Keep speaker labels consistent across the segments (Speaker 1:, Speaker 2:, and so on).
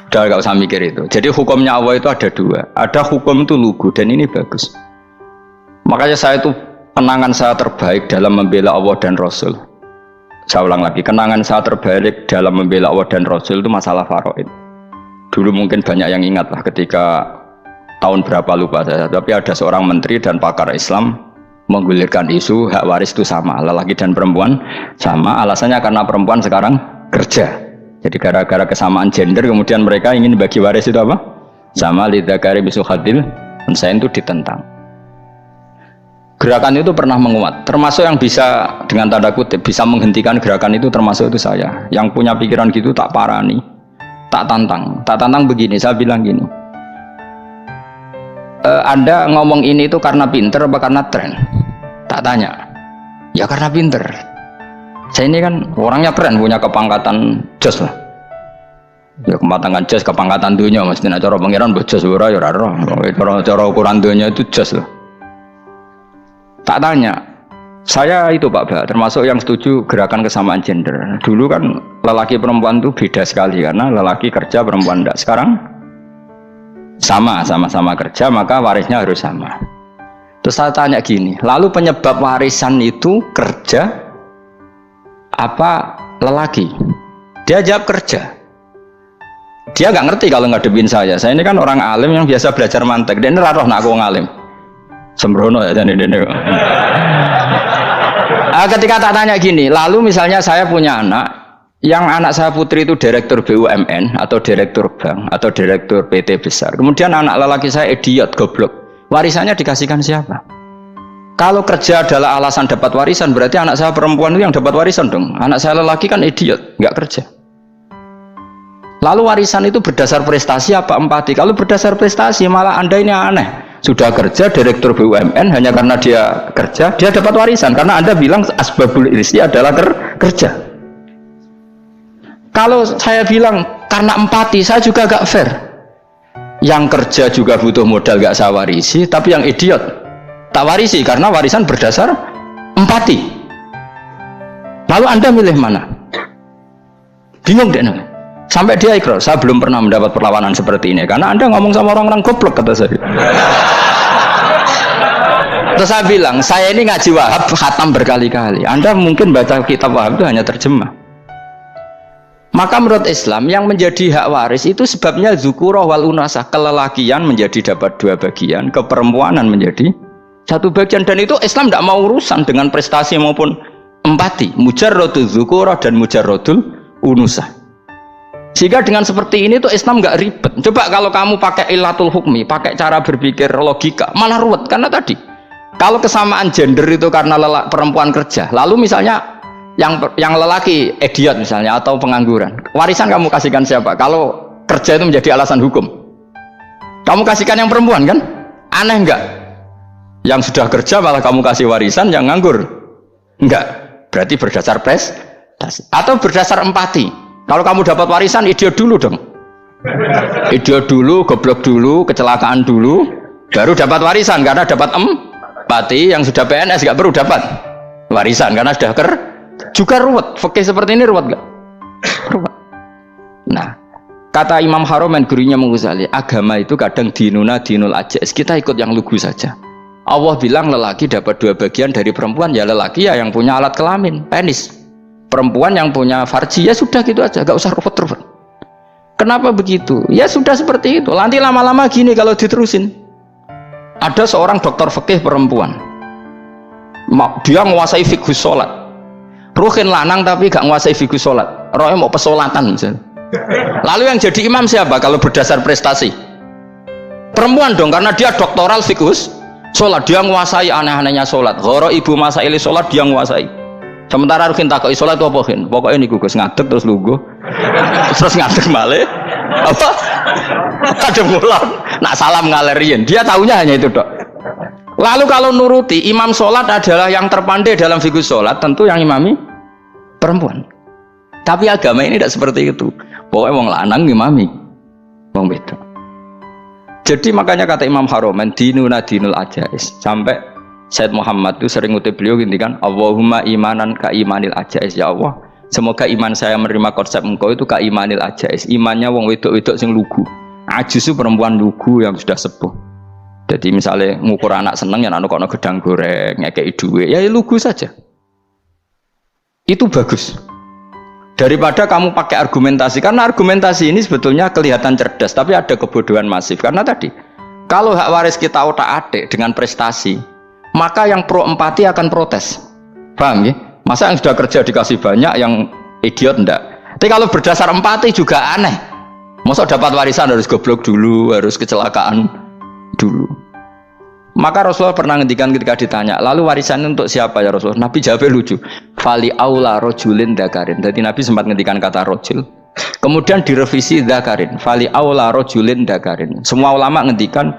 Speaker 1: Udah gak usah mikir itu. Jadi hukumnya Allah itu ada dua. Ada hukum itu lugu dan ini bagus. Makanya saya itu kenangan saya terbaik dalam membela Allah dan Rasul. Saya ulang lagi, kenangan saya terbaik dalam membela Allah dan Rasul itu masalah faraid. Dulu mungkin banyak yang ingat lah ketika tahun berapa lupa saya. Tapi ada seorang menteri dan pakar Islam menggulirkan isu hak waris itu sama, lelaki dan perempuan sama. Alasannya karena perempuan sekarang kerja. Jadi gara-gara kesamaan gender kemudian mereka ingin bagi waris itu apa? Sama lidzakari mislu hadzil unsayain itu ditentang. Gerakan itu pernah menguat, termasuk yang bisa dengan tanda kutip bisa menghentikan gerakan itu termasuk itu saya. Yang punya pikiran gitu tak parani, tak tantang begini, saya bilang gini. Anda ngomong ini itu karena pinter apa karena tren? Tak tanya. Ya karena pinter. Saya ini kan orangnya keren, punya kepangkatan jos lah. Ya kepangkatan jos, kepangkatan dunia, mesti nak cara pangeran bojos ora ya ora roh. Cara ukuran dunia itu jos lah. Tak tanya. Saya itu Pak Ba, termasuk yang setuju gerakan kesamaan gender. Dulu kan lelaki perempuan itu beda sekali karena lelaki kerja perempuan enggak. Sekarang sama-sama kerja maka warisnya harus sama. Terus saya tanya gini, lalu penyebab warisan itu kerja apa lelaki? Dia jawab kerja. Dia nggak ngerti kalau ngadepin saya. Saya ini kan orang alim yang biasa belajar mantek. Dia ini roh nak aku ngalim. Sembrono ya jadi ini. Ketika tak tanya gini, lalu misalnya saya punya anak, yang anak saya putri itu direktur BUMN atau direktur bank atau direktur PT besar. Kemudian anak lelaki saya idiot, goblok. Warisannya dikasihkan siapa? Kalau kerja adalah alasan dapat warisan, berarti anak saya perempuan itu yang dapat warisan dong. Anak saya lelaki kan idiot, nggak kerja. Lalu warisan itu berdasar prestasi apa empati? Kalau berdasar prestasi malah Anda ini aneh. Sudah kerja direktur BUMN hanya karena dia kerja, dia dapat warisan. Karena Anda bilang asbabul irsi adalah kerja. Kalau saya bilang karena empati, saya juga gak fair. Yang kerja juga butuh modal gak saya warisi, tapi yang idiot tak warisi karena warisan berdasar empati. Lalu Anda milih mana? Bingung deh. Sampai dia ikrar, saya belum pernah mendapat perlawanan seperti ini karena Anda ngomong sama orang-orang goblok, kata saya. Terus saya bilang, saya ini ngaji Wahab khatam berkali-kali. Anda mungkin baca kitab Wahab itu hanya terjemah. Maka menurut Islam yang menjadi hak waris itu sebabnya zukurah wal unasah, kelelakian menjadi dapat dua bagian, keperempuanan menjadi satu bagian, dan itu Islam tidak mau urusan dengan prestasi maupun empati, mujarrodul zukurah dan mujarrodul unusah. Sehingga dengan seperti ini tuh Islam nggak ribet. Coba kalau kamu pakai ilatul hukmi, pakai cara berpikir logika, malah ruwet. Karena tadi kalau kesamaan gender itu karena perempuan kerja, lalu misalnya yang lelaki idiot misalnya atau pengangguran, warisan kamu kasihkan siapa? Kalau kerja itu menjadi alasan hukum, kamu kasihkan yang perempuan kan? Aneh nggak? Yang sudah kerja malah kamu kasih warisan, yang nganggur enggak? Berarti berdasar prestasi atau berdasar empati. Kalau kamu dapat warisan, idiot dulu dong. Idiot dulu, goblok dulu, kecelakaan dulu, baru dapat warisan karena dapat empati. Yang sudah PNS nggak perlu dapat warisan karena sudah juga ruwet. Fikih seperti ini ruwet nggak? Ruwet. Nah, kata Imam Haromen gurunya Ghazali, agama itu kadang dinuna dinul ajais. Kita ikut yang lugu saja. Allah bilang lelaki dapat dua bagian dari perempuan, ya lelaki ya yang punya alat kelamin, penis. Perempuan yang punya farji, ya sudah gitu aja, gak usah ruwet-ruwet. Kenapa begitu? Ya sudah seperti itu. Nanti lama-lama gini kalau diterusin. Ada seorang dokter fikih perempuan, dia menguasai fikih sholat. Ruhin lanang tapi gak menguasai fikih sholat. Rohnya mau pesolatan misalnya. Lalu yang jadi imam siapa kalau berdasar prestasi? Perempuan dong, karena dia doktoral fikih sholat. Dia menguasai aneh-anehnya sholat. Goro ibu masaili sholat dia menguasai. Sementara Rukin takoki sholat apa Rukin? Pokoknya ini Gus ngadeg terus lugu. Terus ngadeg malih. Apa? Kadang mulan. Nak salam ngalerian. Dia tahunya hanya itu dok. Lalu kalau nuruti imam sholat adalah yang terpandai dalam fikih sholat, tentu yang imami perempuan. Tapi agama ini tidak seperti itu. Pokoknya wong lanang imami. Wong beda. Jadi makanya kata Imam Haromen dinuna dinul ajais. Sampai Said Muhammad itu sering ngutip beliau gini kan, Allahumma imanan ka imanil ajais, ya Allah Semoga iman saya menerima konsep engkau itu kaimanil ajais. Imannya wong wedok-wedok sing lugu. Ajus itu perempuan lugu yang sudah sepuh. Jadi misalnya ngukur anak seneng ya anak kono gedang goreng, ngekei duit, ya lugu saja. Itu bagus. Daripada kamu pakai argumentasi, karena argumentasi ini sebetulnya kelihatan cerdas, tapi ada kebodohan masif. Karena tadi, kalau hak waris kita otak-atik dengan prestasi, maka yang pro empati akan protes. Paham ya? Masa yang sudah kerja dikasih banyak, yang idiot enggak? Tapi kalau berdasar empati juga aneh. Masa dapat warisan harus goblok dulu, harus kecelakaan dulu. Maka Rasulullah pernah ngendikan ketika ditanya, lalu warisan untuk siapa ya Rasulullah? Nabi jawabnya lucu. Fali aula rojulin dakarin. Jadi Nabi sempat ngendikan kata rojul. Kemudian direvisi dakarin. Fali aula rojulin dakarin. Semua ulama ngendikan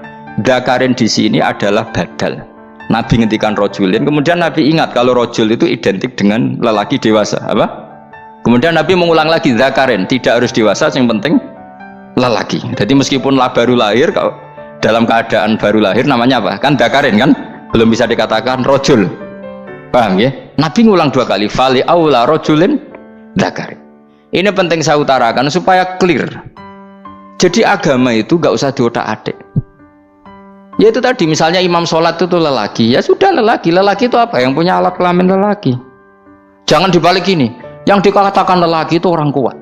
Speaker 1: dakarin di sini adalah badal. Nabi ngendikan rojulin. Kemudian Nabi ingat kalau rojul itu identik dengan lelaki dewasa. Apa? Kemudian Nabi mengulang lagi dakarin. Tidak harus dewasa, yang penting lelaki. Jadi meskipun baru lahir, kalau dalam keadaan baru lahir namanya apa? Kan dakarin kan? Belum bisa dikatakan rojul. Paham ya? Nabi ngulang 2 kali. Fali aula rojulin dakarin. Ini penting saya utarakan supaya clear. Jadi agama itu gak usah diotak-atik. Ya itu tadi misalnya imam sholat itu lelaki. Ya sudah lelaki. Lelaki itu apa? Yang punya alat kelamin lelaki. Jangan dibalik ini. Yang dikatakan lelaki itu orang kuat.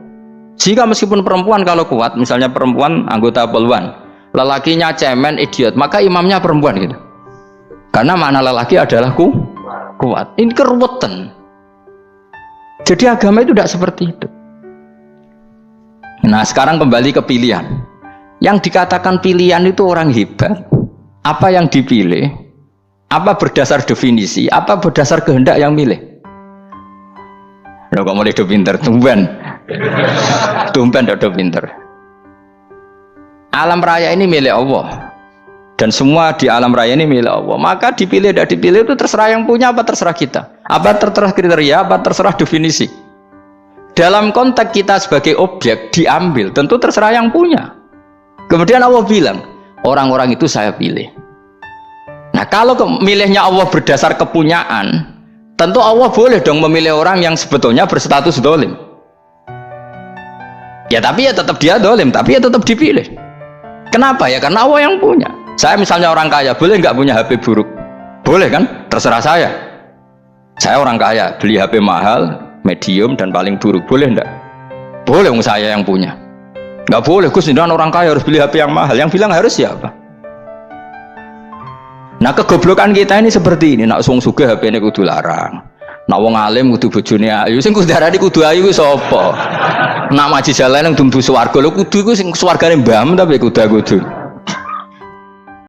Speaker 1: Jika meskipun perempuan kalau kuat, misalnya perempuan anggota poluan, lelakinya cemen, idiot, maka imamnya perempuan gitu. Karena makna lelaki adalah kuat. Ini keruwetan. Jadi agama itu tidak seperti itu. Nah sekarang kembali ke pilihan. Yang dikatakan pilihan itu orang hebat. Apa yang dipilih? Apa berdasar definisi? Apa berdasar kehendak yang milih? Loh kok mulai pinter, tumben udah pinter. Alam raya ini milik Allah dan semua di alam raya ini milik Allah, maka dipilih tidak dipilih itu terserah yang punya apa terserah kita, apa terserah kriteria, apa terserah definisi. Dalam konteks kita sebagai objek diambil, tentu terserah yang punya. Kemudian Allah bilang, orang-orang itu saya pilih. Nah kalau milihnya Allah berdasar kepunyaan, tentu Allah boleh dong memilih orang yang sebetulnya berstatus dolim. Ya tapi ya tetap dia dolim, tapi ya tetap dipilih. Kenapa ya? Karena Allah yang punya. Saya misalnya orang kaya, boleh nggak punya HP buruk? Boleh kan? Terserah saya. Saya orang kaya, beli HP mahal, medium dan paling buruk. Boleh nggak? Boleh, saya yang punya. Nggak boleh, Gus, dengan orang kaya harus beli HP yang mahal. Yang bilang harus siapa? Nah kegoblokan kita ini seperti ini. Nak wong sugih HP ini kudu larang. Nak wong alim kudu bojone ayu. Sing kudu darani kudu ayu ku sapa? Nak maji jalan yang dumbu swarga lho kudu iku sing swargane mbam tapi kudu.